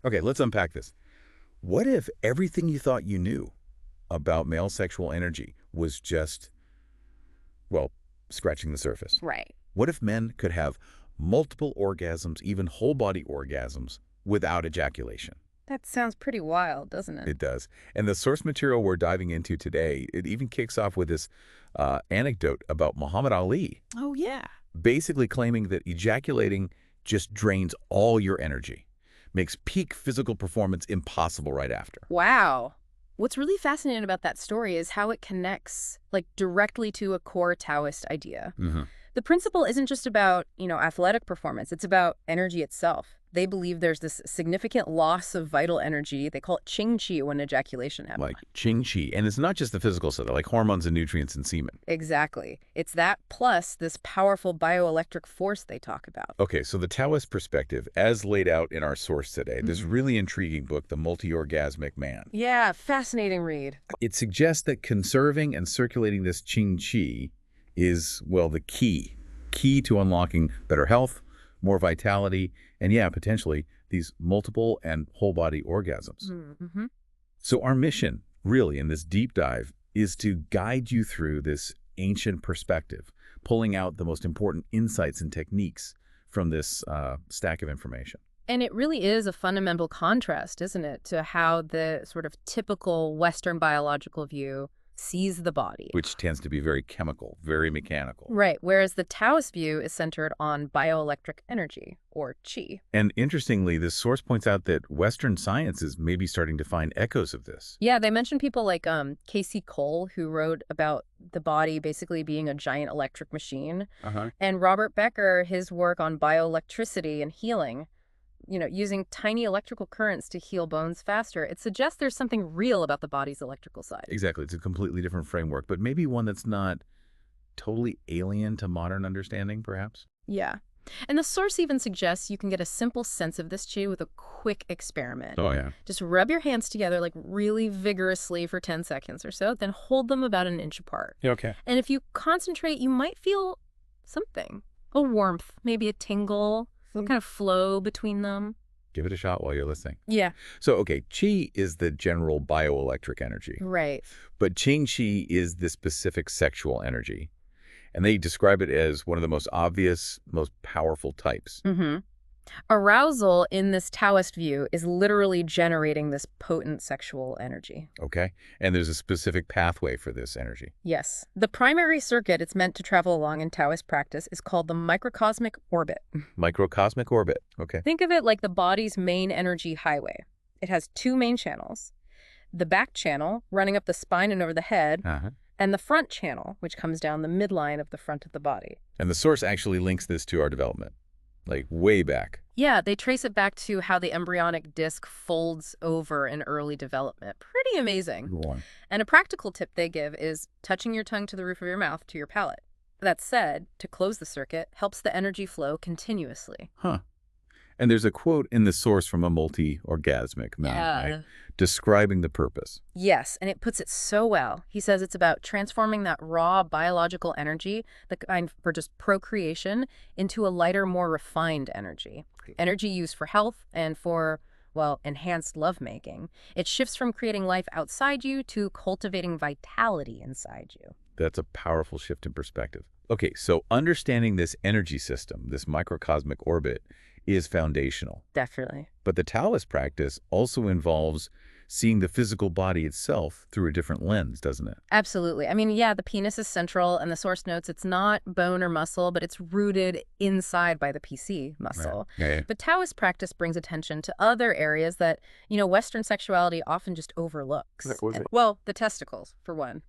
Okay, let's unpack this. What if everything you thought you knew about male sexual energy was just, well, scratching the surface? Right. What if men could have multiple orgasms, even whole-body orgasms, without ejaculation? That sounds pretty wild, doesn't it? It does. And the source material we're diving into today, it even kicks off with this anecdote about Muhammad Ali, Oh, yeah. basically claiming that ejaculating just drains all your energy, makes peak physical performance impossible right after. Wow. What's really fascinating about that story is how it connects, like, directly to a core Taoist idea. Hmm. The principle isn't just about, athletic performance. It's about energy itself. They believe there's this significant loss of vital energy. They call it qing qi when ejaculation happens. Like Qing Chi. And it's not just the physical stuff, like hormones and nutrients and semen. Exactly. It's that plus this powerful bioelectric force they talk about. Okay, so the Taoist perspective, as laid out in our source today, this really intriguing book, The Multi-Orgasmic Man. Yeah, fascinating read. It suggests that conserving and circulating this Qing Qi is, well, the key to unlocking better health, more vitality, and yeah, potentially these multiple and whole body orgasms. Mm-hmm. So our mission, really, in this deep dive, is to guide you through this ancient perspective, pulling out the most important insights and techniques from this stack of information. And it really is a fundamental contrast, isn't it, to how the sort of typical Western biological view sees the body. Which tends to be very chemical, very mechanical. Right, whereas the Taoist view is centered on bioelectric energy, or qi. And interestingly, this source points out that Western science is maybe starting to find echoes of this. Yeah, they mention people like Casey Cole, who wrote about the body basically being a giant electric machine, and Robert Becker, his work on bioelectricity and healing, using tiny electrical currents to heal bones faster. It suggests there's something real about the body's electrical side. Exactly. It's a completely different framework, but maybe one that's not totally alien to modern understanding, perhaps? Yeah. And the source even suggests you can get a simple sense of this qi with a quick experiment. Oh, yeah. Just rub your hands together like really vigorously for 10 seconds or so, then hold them about an inch apart. Yeah, okay. And if you concentrate, you might feel something. A warmth, maybe a tingle, some kind of flow between them. Give it a shot while you're listening. Yeah. So, okay, Qi is the general bioelectric energy, Right. but Qing Qi is the specific sexual energy. And they describe it as one of the most obvious, most powerful types. Mm-hmm. Arousal in this Taoist view is literally generating this potent sexual energy. Okay? And there's a specific pathway for this energy. Yes. The primary circuit it's meant to travel along in Taoist practice is called the microcosmic orbit. Microcosmic orbit. Okay. Think of it like the body's main energy highway. It has two main channels. The back channel, running up the spine and over the head, and the front channel, which comes down the midline of the front of the body. And the source actually links this to our development, like way back. Yeah, they trace it back to how the embryonic disc folds over in early development. Pretty amazing. Go on. And a practical tip they give is touching your tongue to the roof of your mouth to your palate. That said, to close the circuit helps the energy flow continuously. Huh. And there's a quote in the source from a multi-orgasmic man, right, describing the purpose. Yes, and it puts it so well. He says it's about transforming that raw biological energy, the kind for just procreation, into a lighter, more refined energy. Energy used for health and for, well, enhanced lovemaking. It shifts from creating life outside you to cultivating vitality inside you. That's a powerful shift in perspective. Okay, so understanding this energy system, this microcosmic orbit, is foundational. Definitely. But the Taoist practice also involves seeing the physical body itself through a different lens, doesn't it? Absolutely. I mean, yeah, the penis is central, and the source notes it's not bone or muscle, but it's rooted inside by the PC muscle. Right. Yeah. But Taoist practice brings attention to other areas that, Western sexuality often just overlooks. Well, the testicles, for one,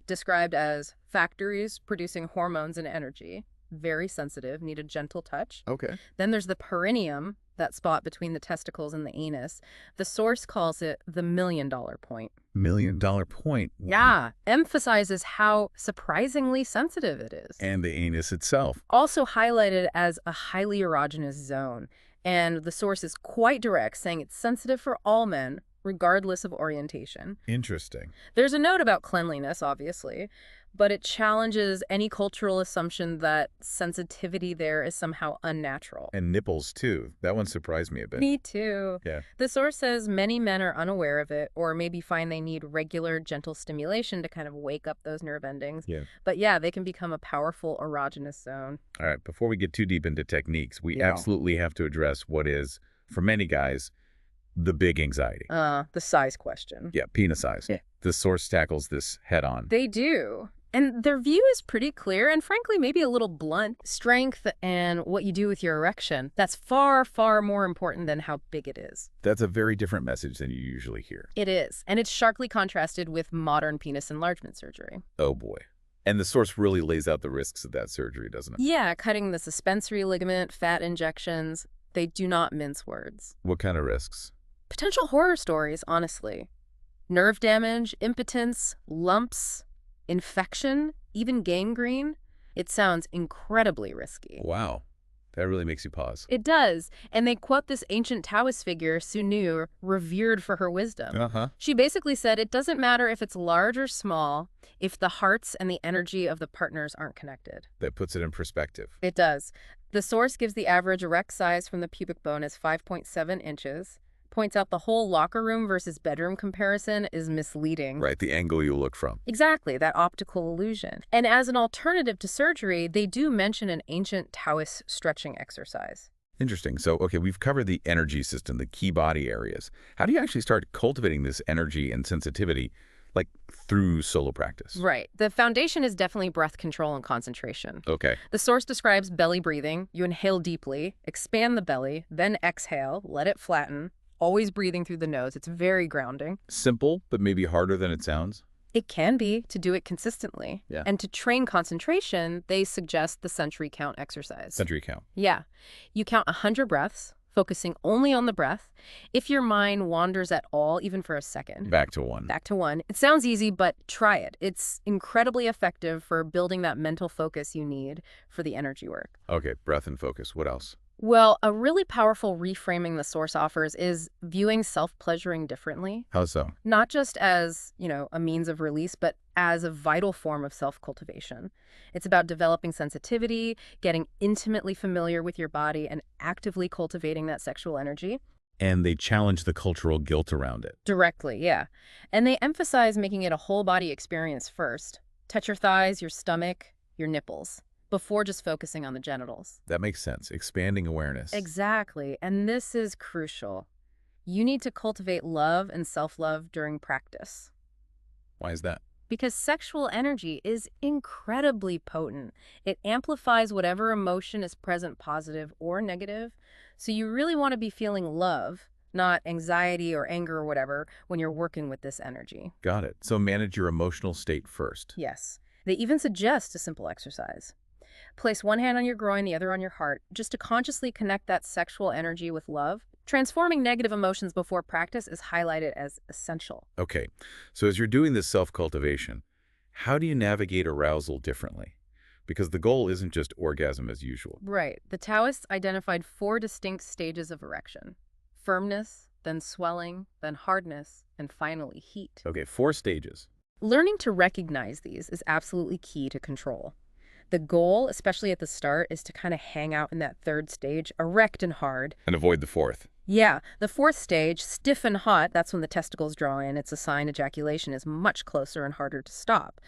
described as factories producing hormones and energy. Very sensitive, need a gentle touch. Okay. Then there's the perineum, that spot between the testicles and the anus. The source calls it the $1 million point. $1 million point. Yeah, emphasizes how surprisingly sensitive it is. And the anus itself. Also highlighted as a highly erogenous zone. And the source is quite direct, saying it's sensitive for all men, regardless of orientation. Interesting. There's a note about cleanliness, obviously, but it challenges any cultural assumption that sensitivity there is somehow unnatural. And nipples, too. That one surprised me a bit. Me too. Yeah. The source says many men are unaware of it or maybe find they need regular, gentle stimulation to kind of wake up those nerve endings. Yeah. But yeah, they can become a powerful erogenous zone. All right, before we get too deep into techniques, we absolutely have to address what is, for many guys, the big anxiety. The size question. Yeah, penis size. Yeah. The source tackles this head on. They do. And their view is pretty clear and frankly maybe a little blunt. Strength and what you do with your erection, that's far, far more important than how big it is. That's a very different message than you usually hear. It is. And it's sharply contrasted with modern penis enlargement surgery. Oh boy. And the source really lays out the risks of that surgery, doesn't it? Yeah, cutting the suspensory ligament, fat injections. They do not mince words. What kind of risks? Potential horror stories, honestly. Nerve damage, impotence, lumps, infection, even gangrene. It sounds incredibly risky. Wow. That really makes you pause. It does. And they quote this ancient Taoist figure, Sunu, revered for her wisdom. Uh-huh. She basically said it doesn't matter if it's large or small, if the hearts and the energy of the partners aren't connected. That puts it in perspective. It does. The source gives the average erect size from the pubic bone as 5.7 inches. Points out the whole locker room versus bedroom comparison is misleading. Right, the angle you look from. Exactly, that optical illusion. And as an alternative to surgery, they do mention an ancient Taoist stretching exercise. Interesting. So, okay, we've covered the energy system, the key body areas. How do you actually start cultivating this energy and sensitivity, like through solo practice? Right. The foundation is definitely breath control and concentration. Okay. The source describes belly breathing. You inhale deeply, expand the belly, then exhale, let it flatten. Always breathing through the nose. It's very grounding. Simple, but maybe harder than it sounds. It can be to do it consistently. Yeah. And to train concentration, they suggest the century count exercise. Century count. Yeah. You count 100 breaths, focusing only on the breath. If your mind wanders at all, even for a second. Back to one. Back to one. It sounds easy, but try it. It's incredibly effective for building that mental focus you need for the energy work. Okay, breath and focus. What else? Well, a really powerful reframing the source offers is viewing self-pleasuring differently. How so? Not just as, a means of release, but as a vital form of self-cultivation. It's about developing sensitivity, getting intimately familiar with your body, and actively cultivating that sexual energy. And they challenge the cultural guilt around it. Directly, yeah. And they emphasize making it a whole-body experience first. Touch your thighs, your stomach, your nipples, before just focusing on the genitals. That makes sense. Expanding awareness. Exactly. And this is crucial. You need to cultivate love and self-love during practice. Why is that? Because sexual energy is incredibly potent. It amplifies whatever emotion is present, positive or negative. So you really want to be feeling love, not anxiety or anger or whatever, when you're working with this energy. Got it. So manage your emotional state first. Yes. They even suggest a simple exercise. Place one hand on your groin, the other on your heart, just to consciously connect that sexual energy with love. Transforming negative emotions before practice is highlighted as essential. Okay, so as you're doing this self-cultivation, how do you navigate arousal differently? Because the goal isn't just orgasm as usual. Right. The Taoists identified 4 distinct stages of erection. Firmness, then swelling, then hardness, and finally heat. Okay, 4 stages. Learning to recognize these is absolutely key to control. The goal, especially at the start, is to kind of hang out in that 3rd stage, erect and hard. And avoid the 4th. Yeah, the 4th stage, stiff and hot, that's when the testicles draw in. It's a sign ejaculation is much closer and harder to stop.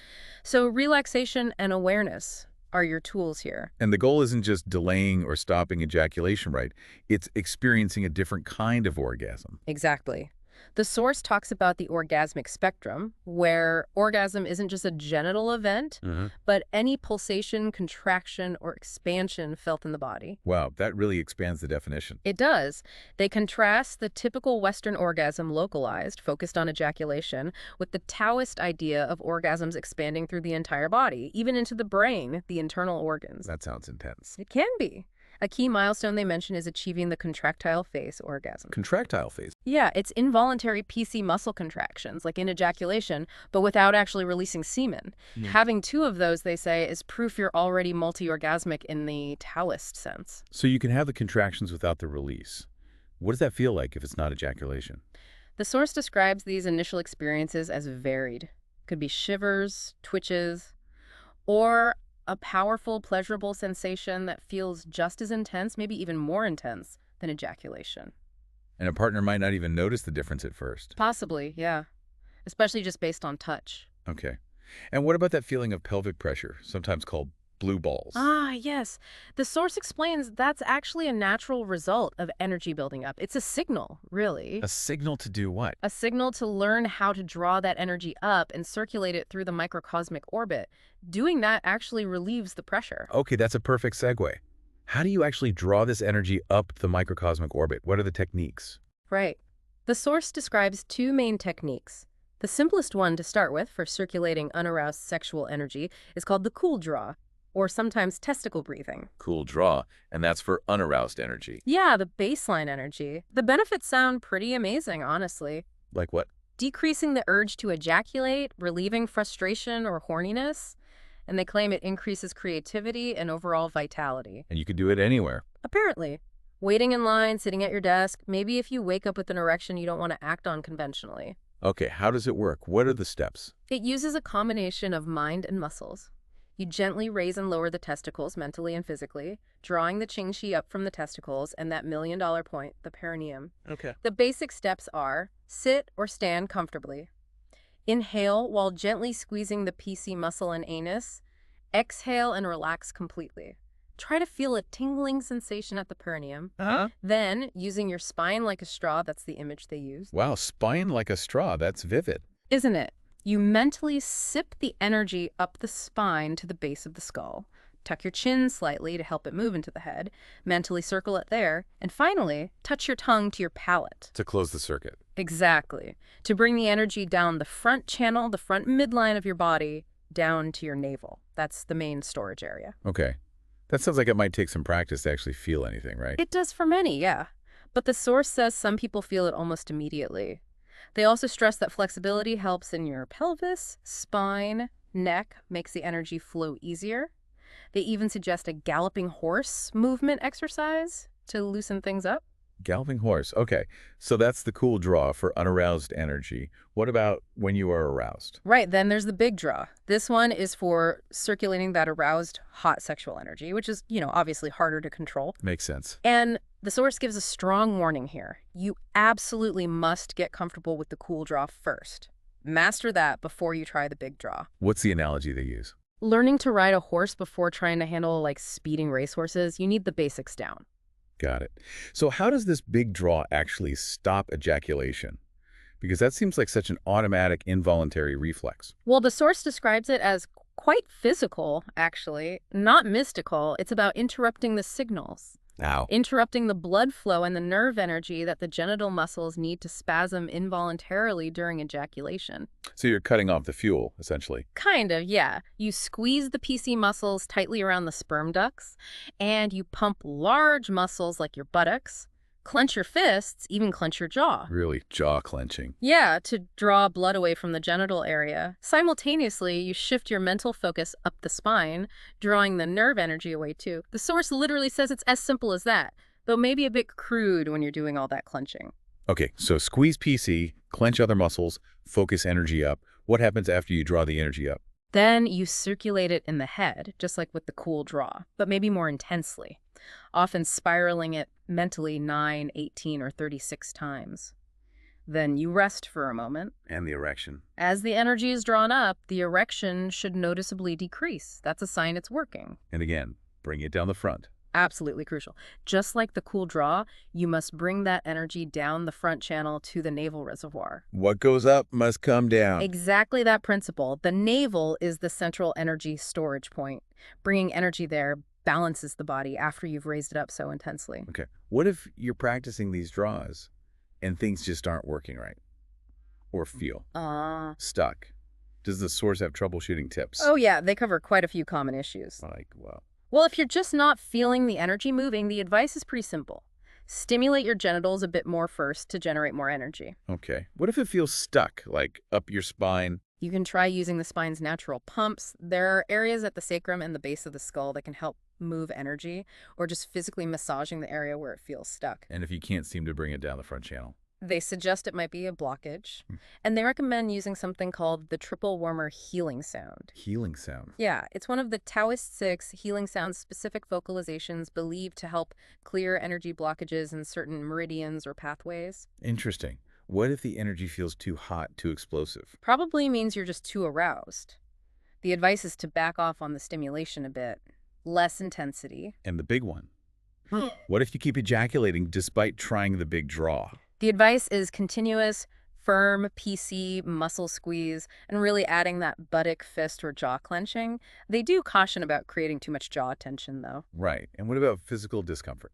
So relaxation and awareness are your tools here. And the goal isn't just delaying or stopping ejaculation, right? It's experiencing a different kind of orgasm. Exactly. The source talks about the orgasmic spectrum, where orgasm isn't just a genital event, but any pulsation, contraction, or expansion felt in the body. Wow, that really expands the definition. It does. They contrast the typical Western orgasm localized, focused on ejaculation, with the Taoist idea of orgasms expanding through the entire body, even into the brain, the internal organs. That sounds intense. It can be. A key milestone they mention is achieving the contractile phase orgasm. Contractile phase. Yeah, it's involuntary PC muscle contractions, like in ejaculation, but without actually releasing semen. Having 2 of those, they say, is proof you're already multi-orgasmic in the Taoist sense. So you can have the contractions without the release. What does that feel like if it's not ejaculation? The source describes these initial experiences as varied. Could be shivers, twitches, or a powerful, pleasurable sensation that feels just as intense, maybe even more intense than ejaculation. And a partner might not even notice the difference at first. Possibly, yeah. Especially just based on touch. Okay. And what about that feeling of pelvic pressure, sometimes called blue balls? Ah, yes. The source explains that's actually a natural result of energy building up. It's a signal, really. A signal to do what? A signal to learn how to draw that energy up and circulate it through the microcosmic orbit. Doing that actually relieves the pressure. Okay, that's a perfect segue. How do you actually draw this energy up the microcosmic orbit? What are the techniques? Right. The source describes two main techniques. The simplest one to start with for circulating unaroused sexual energy is called the cool draw, or sometimes testicle breathing. Cool draw, and that's for unaroused energy. Yeah, the baseline energy. The benefits sound pretty amazing, honestly. Like what? Decreasing the urge to ejaculate, relieving frustration or horniness, and they claim it increases creativity and overall vitality. And you could do it anywhere. Apparently. Waiting in line, sitting at your desk, maybe if you wake up with an erection you don't want to act on conventionally. Okay, how does it work? What are the steps? It uses a combination of mind and muscles. You gently raise and lower the testicles mentally and physically, drawing the qing qi up from the testicles and that million-dollar point, the perineum. Okay. The basic steps are sit or stand comfortably. Inhale while gently squeezing the PC muscle and anus. Exhale and relax completely. Try to feel a tingling sensation at the perineum. Then, using your spine like a straw, that's the image they use. Wow, spine like a straw. That's vivid. Isn't it? You mentally sip the energy up the spine to the base of the skull. Tuck your chin slightly to help it move into the head. Mentally circle it there. And finally, touch your tongue to your palate. To close the circuit. Exactly. To bring the energy down the front channel, the front midline of your body, down to your navel. That's the main storage area. Okay. That sounds like it might take some practice to actually feel anything, right? It does for many, yeah. But the source says some people feel it almost immediately. They also stress that flexibility helps in your pelvis, spine, neck, makes the energy flow easier. They even suggest a galloping horse movement exercise to loosen things up. Galloping horse. Okay. So that's the cool draw for unaroused energy. What about when you are aroused? Right, then there's the big draw. This one is for circulating that aroused, hot sexual energy, which is, obviously harder to control. Makes sense. And the source gives a strong warning here. You absolutely must get comfortable with the cool draw first. Master that before you try the big draw. What's the analogy they use? Learning to ride a horse before trying to handle, speeding racehorses, you need the basics down. Got it. So how does this big draw actually stop ejaculation? Because that seems like such an automatic, involuntary reflex. Well, the source describes it as quite physical, actually, not mystical. It's about interrupting the signals. Ow. Interrupting the blood flow and the nerve energy that the genital muscles need to spasm involuntarily during ejaculation. So you're cutting off the fuel, essentially. Kind of, yeah. You squeeze the PC muscles tightly around the sperm ducts, and you pump large muscles like your buttocks, clench your fists, even clench your jaw. Really jaw clenching. Yeah, to draw blood away from the genital area. Simultaneously, you shift your mental focus up the spine, drawing the nerve energy away too. The source literally says it's as simple as that, though maybe a bit crude when you're doing all that clenching. Okay, so squeeze PC, clench other muscles, focus energy up. What happens after you draw the energy up? Then you circulate it in the head, just like with the cool draw, but maybe more intensely, often spiraling it mentally 9, 18, or 36 times. Then you rest for a moment. And the erection. As the energy is drawn up, the erection should noticeably decrease. That's a sign it's working. And again, bring it down the front. Absolutely crucial. Just like the cool draw, you must bring that energy down the front channel to the navel reservoir. What goes up must come down. Exactly that principle. The navel is the central energy storage point. Bringing energy there balances the body after you've raised it up so intensely. Okay. What if you're practicing these draws and things just aren't working right? Or feel stuck? Does the source have troubleshooting tips? Oh yeah, they cover quite a few common issues. Well, if you're just not feeling the energy moving, the advice is pretty simple. Stimulate your genitals a bit more first to generate more energy. Okay. What if it feels stuck, like up your spine? You can try using the spine's natural pumps. There are areas at the sacrum and the base of the skull that can help move energy, or just physically massaging the area where it feels stuck. And if you can't seem to bring it down the front channel? They suggest it might be a blockage, and they recommend using something called the triple warmer healing sound. Healing sound. Yeah, it's one of the Taoist 6 healing sound specific vocalizations believed to help clear energy blockages in certain meridians or pathways. Interesting. What if the energy feels too hot, too explosive? Probably means you're just too aroused. The advice is to back off on the stimulation a bit. Less intensity. And the big one. What if you keep ejaculating despite trying the big draw? The advice is continuous, firm, PC, muscle squeeze, and really adding that buttock, fist, or jaw clenching. They do caution about creating too much jaw tension, though. Right. And what about physical discomfort?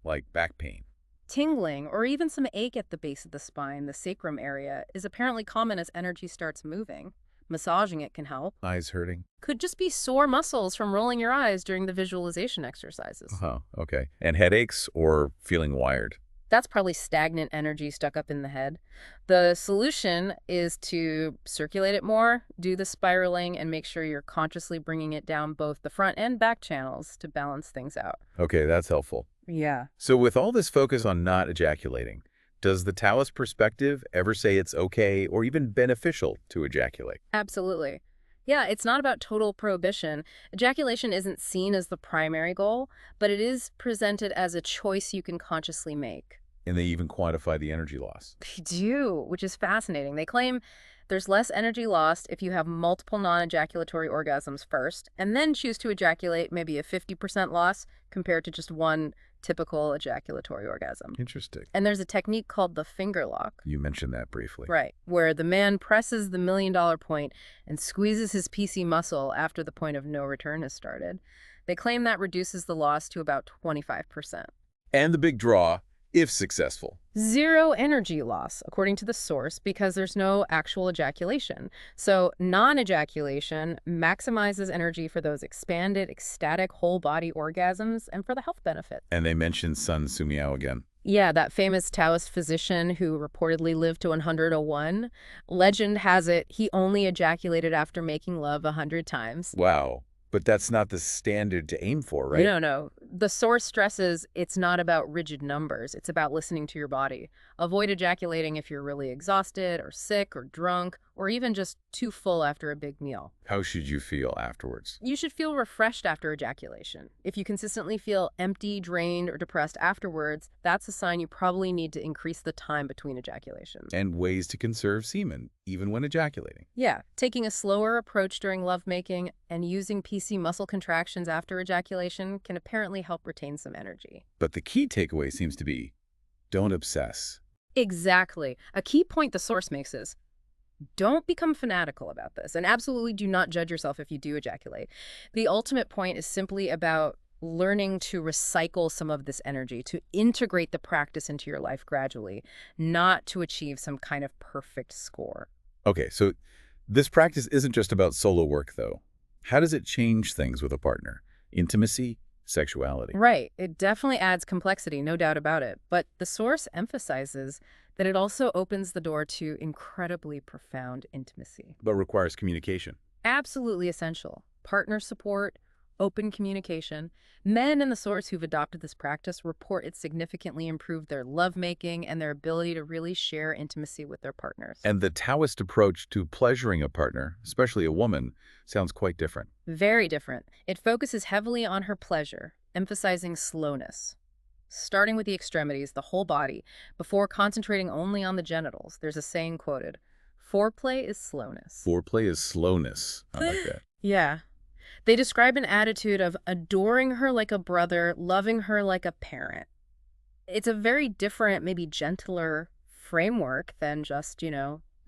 Like back pain? Tingling, or even some ache at the base of the spine, the sacrum area, is apparently common as energy starts moving. Massaging it can help. Eyes hurting? Could just be sore muscles from rolling your eyes during the visualization exercises. Oh, okay. And headaches or feeling wired? That's probably stagnant energy stuck up in the head. The solution is to circulate it more, do the spiraling, and make sure you're consciously bringing it down both the front and back channels to balance things out. Okay, that's helpful. Yeah. So with all this focus on not ejaculating, does the Taoist perspective ever say it's okay or even beneficial to ejaculate? Absolutely. Yeah, it's not about total prohibition. Ejaculation isn't seen as the primary goal, but it is presented as a choice you can consciously make. And they even quantify the energy loss. They do, which is fascinating. They claim there's less energy lost if you have multiple non-ejaculatory orgasms first, and then choose to ejaculate, maybe a 50% loss compared to just one typical ejaculatory orgasm. Interesting. And there's a technique called the finger lock. You mentioned that briefly. Right, where the man presses the million-dollar point and squeezes his PC muscle after the point of no return has started. They claim that reduces the loss to about 25%. And the big draw, if successful. Zero energy loss, according to the source, because there's no actual ejaculation. So non-ejaculation maximizes energy for those expanded, ecstatic whole-body orgasms and for the health benefit. And they mentioned Sun Sumiao again. Yeah, that famous Taoist physician who reportedly lived to 101. Legend has it he only ejaculated after making love 100 times. Wow. But that's not the standard to aim for, right? No. The source stresses it's not about rigid numbers. It's about listening to your body. Avoid ejaculating if you're really exhausted or sick or drunk or even just too full after a big meal. How should you feel afterwards? You should feel refreshed after ejaculation. If you consistently feel empty, drained, or depressed afterwards, that's a sign you probably need to increase the time between ejaculations. And ways to conserve semen, even when ejaculating. Yeah, taking a slower approach during lovemaking and using PC muscle contractions after ejaculation can apparently help retain some energy. But the key takeaway seems to be, don't obsess. Exactly. A key point the source makes is, don't become fanatical about this, and absolutely do not judge yourself if you do ejaculate. The ultimate point is simply about learning to recycle some of this energy, to integrate the practice into your life gradually, not to achieve some kind of perfect score. Okay, so this practice isn't just about solo work, though. How does it change things with a partner? Intimacy, sexuality? Right. It definitely adds complexity, no doubt about it. But the source emphasizes that it also opens the door to incredibly profound intimacy. But requires communication. Absolutely essential. Partner support, open communication. Men in the source who've adopted this practice report it significantly improved their lovemaking and their ability to really share intimacy with their partners. And the Taoist approach to pleasuring a partner, especially a woman, sounds quite different. Very different. It focuses heavily on her pleasure, emphasizing slowness. Starting with the extremities, the whole body, before concentrating only on the genitals. There's a saying quoted, "Foreplay is slowness." Foreplay is slowness. I like that. Yeah. They describe an attitude of adoring her like a brother, loving her like a parent. It's a very different, maybe gentler framework than just,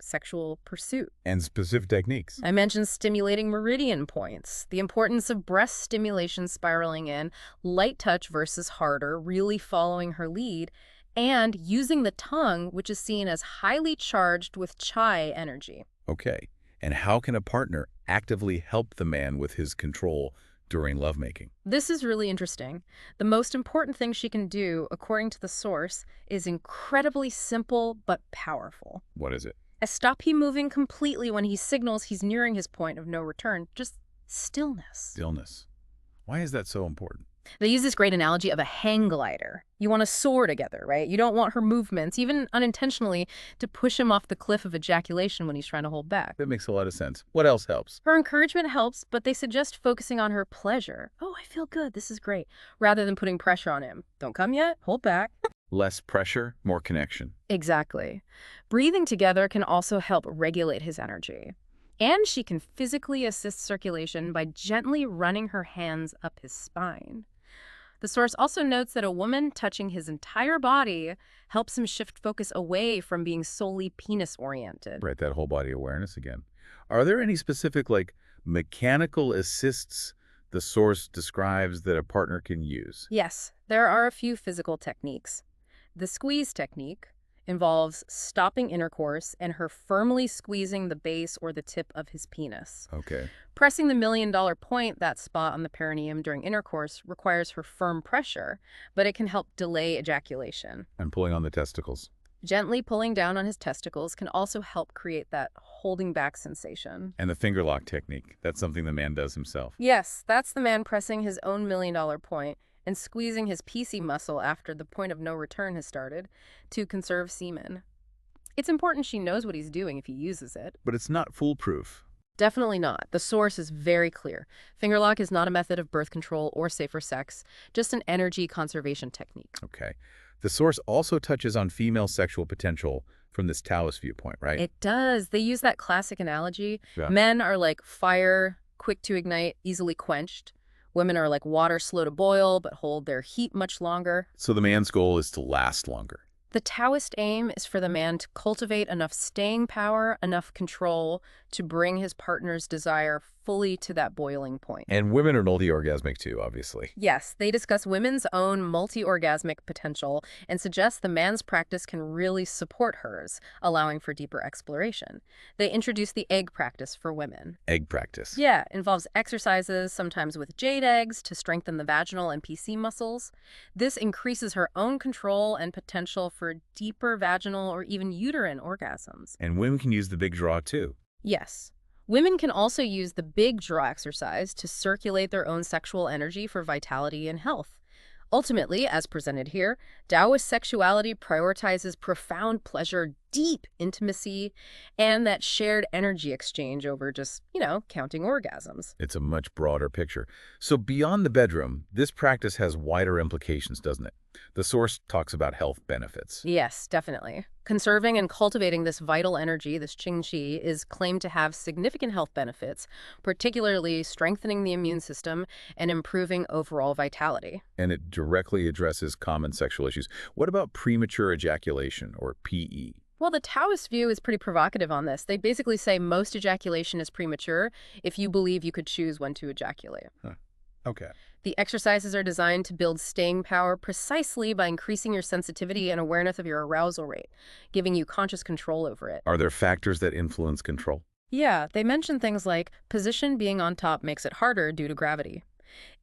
sexual pursuit. And specific techniques. I mentioned stimulating meridian points, the importance of breast stimulation spiraling in, light touch versus harder, really following her lead, and using the tongue, which is seen as highly charged with chai energy. Okay. And how can a partner actively help the man with his control during lovemaking? This is really interesting. The most important thing she can do, according to the source, is incredibly simple but powerful. What is it? Stop him moving completely when he signals he's nearing his point of no return. Just stillness. Stillness. Why is that so important? They use this great analogy of a hang glider. You want to soar together, right? You don't want her movements, even unintentionally, to push him off the cliff of ejaculation when he's trying to hold back. That makes a lot of sense. What else helps? Her encouragement helps, but they suggest focusing on her pleasure. Oh, I feel good. This is great. Rather than putting pressure on him. Don't come yet. Hold back. Less pressure, more connection. Exactly. Breathing together can also help regulate his energy. And she can physically assist circulation by gently running her hands up his spine. The source also notes that a woman touching his entire body helps him shift focus away from being solely penis-oriented. Right, that whole body awareness again. Are there any specific, like, mechanical assists the source describes that a partner can use? Yes, there are a few physical techniques. The squeeze technique involves stopping intercourse and her firmly squeezing the base or the tip of his penis. Okay. Pressing the million-dollar point, that spot on the perineum during intercourse, requires her firm pressure, but it can help delay ejaculation. And pulling on the testicles. Gently pulling down on his testicles can also help create that holding back sensation. And the finger lock technique. That's something the man does himself. Yes, that's the man pressing his own million-dollar point and squeezing his PC muscle after the point of no return has started to conserve semen. It's important she knows what he's doing if he uses it. But it's not foolproof. Definitely not. The source is very clear. Fingerlock is not a method of birth control or safer sex, just an energy conservation technique. Okay. The source also touches on female sexual potential from this Taoist viewpoint, right? It does. They use that classic analogy. Yeah. Men are like fire, quick to ignite, easily quenched. Women are like water, slow to boil, but hold their heat much longer. So the man's goal is to last longer. The Taoist aim is for the man to cultivate enough staying power, enough control to bring his partner's desire fully to that boiling point. And women are multi-orgasmic too, obviously. Yes, they discuss women's own multi-orgasmic potential and suggest the man's practice can really support hers, allowing for deeper exploration. They introduce the egg practice for women. Egg practice. Yeah, involves exercises, sometimes with jade eggs, to strengthen the vaginal and PC muscles. This increases her own control and potential for deeper vaginal or even uterine orgasms. And women can use the big draw too. Yes. Women can also use the big draw exercise to circulate their own sexual energy for vitality and health. Ultimately, as presented here, Taoist sexuality prioritizes profound pleasure, deep intimacy, and that shared energy exchange over just, counting orgasms. It's a much broader picture. So beyond the bedroom, this practice has wider implications, doesn't it? The source talks about health benefits. Yes, definitely. Conserving and cultivating this vital energy, this qingqi, is claimed to have significant health benefits, particularly strengthening the immune system and improving overall vitality. And it directly addresses common sexual issues. What about premature ejaculation, or PE? Well, the Taoist view is pretty provocative on this. They basically say most ejaculation is premature if you believe you could choose when to ejaculate. Huh. Okay. The exercises are designed to build staying power precisely by increasing your sensitivity and awareness of your arousal rate, giving you conscious control over it. Are there factors that influence control? Yeah, they mention things like position being on top makes it harder due to gravity.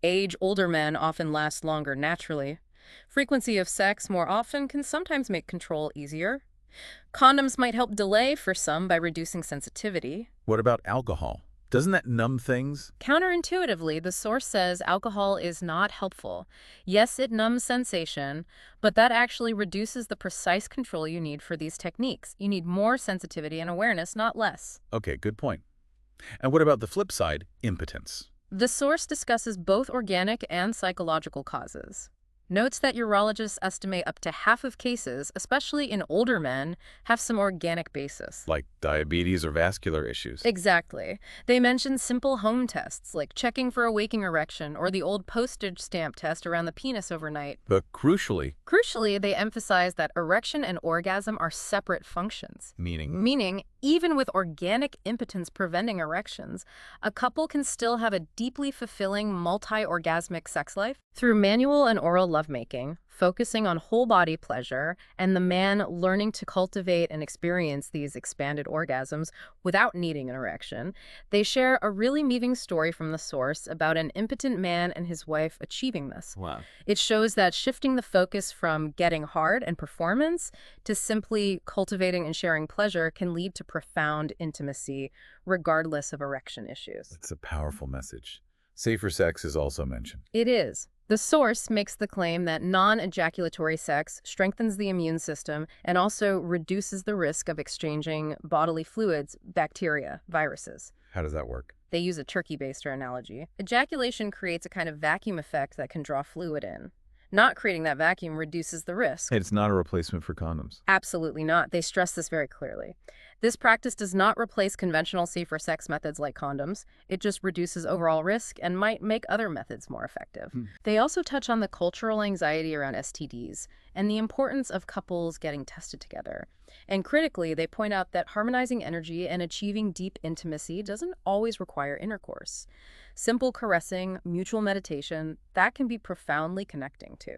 Age, older men often last longer naturally. Frequency of sex more often can sometimes make control easier. Condoms might help delay for some by reducing sensitivity. What about alcohol? Doesn't that numb things? Counterintuitively, the source says alcohol is not helpful. Yes, it numbs sensation, but that actually reduces the precise control you need for these techniques. You need more sensitivity and awareness, not less. Okay, good point. And what about the flip side, impotence? The source discusses both organic and psychological causes. Notes that urologists estimate up to half of cases, especially in older men, have some organic basis. Like diabetes or vascular issues. Exactly. They mention simple home tests, like checking for a waking erection or the old postage stamp test around the penis overnight. But crucially, They emphasize that erection and orgasm are separate functions. meaning Even with organic impotence preventing erections, a couple can still have a deeply fulfilling multi-orgasmic sex life through manual and oral lovemaking, focusing on whole-body pleasure, and the man learning to cultivate and experience these expanded orgasms without needing an erection. They share a really moving story from the source about an impotent man and his wife achieving this. Wow. It shows that shifting the focus from getting hard and performance to simply cultivating and sharing pleasure can lead to profound intimacy, regardless of erection issues. It's a powerful message. Safer sex is also mentioned. It is. The source makes the claim that non-ejaculatory sex strengthens the immune system and also reduces the risk of exchanging bodily fluids, bacteria, viruses. How does that work? They use a turkey baster analogy. Ejaculation creates a kind of vacuum effect that can draw fluid in. Not creating that vacuum reduces the risk. It's not a replacement for condoms. Absolutely not. They stress this very clearly. This practice does not replace conventional safer sex methods like condoms. It just reduces overall risk and might make other methods more effective. They also touch on the cultural anxiety around STDs and the importance of couples getting tested together. And critically, they point out that harmonizing energy and achieving deep intimacy doesn't always require intercourse. Simple caressing, mutual meditation, that can be profoundly connecting too.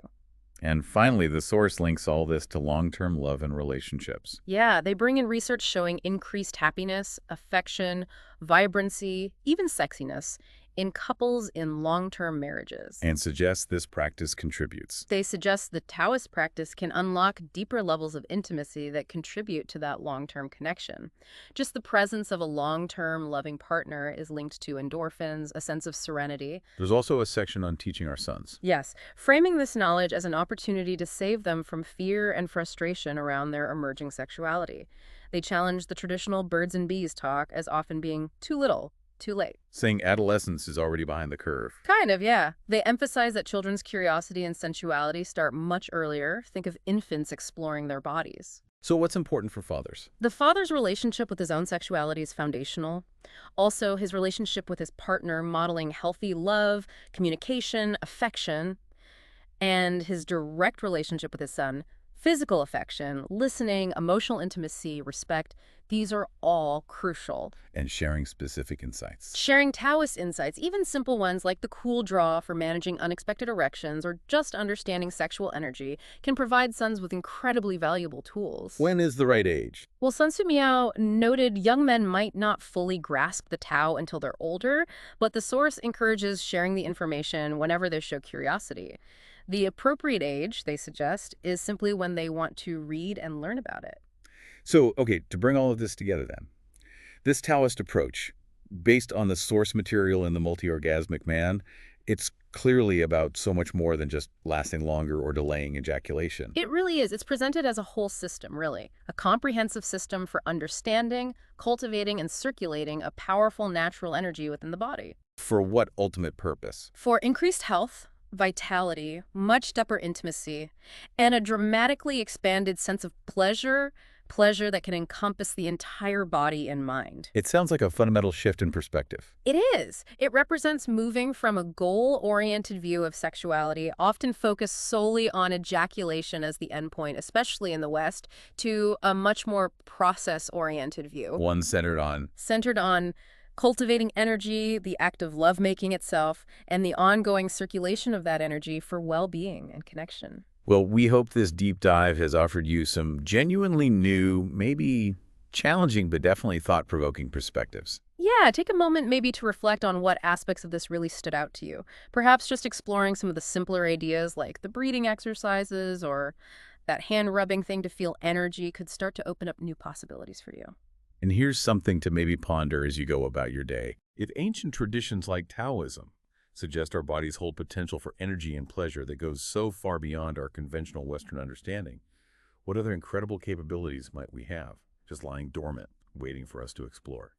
And finally, the source links all this to long-term love and relationships. Yeah, they bring in research showing increased happiness, affection, vibrancy, even sexiness in couples in long-term marriages. And suggests this practice contributes. They suggest the Taoist practice can unlock deeper levels of intimacy that contribute to that long-term connection. Just the presence of a long-term loving partner is linked to endorphins, a sense of serenity. There's also a section on teaching our sons. Yes, framing this knowledge as an opportunity to save them from fear and frustration around their emerging sexuality. They challenge the traditional birds and bees talk as often being too little, too late. Saying adolescence is already behind the curve. Kind of, yeah. They emphasize that children's curiosity and sensuality start much earlier. Think of infants exploring their bodies. So what's important for fathers? The father's relationship with his own sexuality is foundational. Also, his relationship with his partner modeling healthy love, communication, affection, and his direct relationship with his son, physical affection, listening, emotional intimacy, respect, these are all crucial. And sharing specific insights. Sharing Taoist insights, even simple ones like the cool draw for managing unexpected erections or just understanding sexual energy, can provide sons with incredibly valuable tools. When is the right age? Well, Sun Tzu Miao noted young men might not fully grasp the Tao until they're older, but the source encourages sharing the information whenever they show curiosity. The appropriate age, they suggest, is simply when they want to read and learn about it. So, okay, to bring all of this together then, this Taoist approach, based on the source material in the Multi-Orgasmic Man, it's clearly about so much more than just lasting longer or delaying ejaculation. It really is. It's presented as a whole system, really. A comprehensive system for understanding, cultivating, and circulating a powerful natural energy within the body. For what ultimate purpose? For increased health, vitality, much deeper intimacy, and a dramatically expanded sense of pleasure that can encompass the entire body and mind. It sounds like a fundamental shift in perspective. It is. It represents moving from a goal-oriented view of sexuality, often focused solely on ejaculation as the endpoint, especially in the West, to a much more process-oriented view. One centered on Cultivating energy, the act of lovemaking itself, and the ongoing circulation of that energy for well-being and connection. Well, we hope this deep dive has offered you some genuinely new, maybe challenging, but definitely thought-provoking perspectives. Yeah, take a moment maybe to reflect on what aspects of this really stood out to you. Perhaps just exploring some of the simpler ideas like the breathing exercises or that hand-rubbing thing to feel energy could start to open up new possibilities for you. And here's something to maybe ponder as you go about your day. If ancient traditions like Taoism suggest our bodies hold potential for energy and pleasure that goes so far beyond our conventional Western understanding, what other incredible capabilities might we have just lying dormant, waiting for us to explore?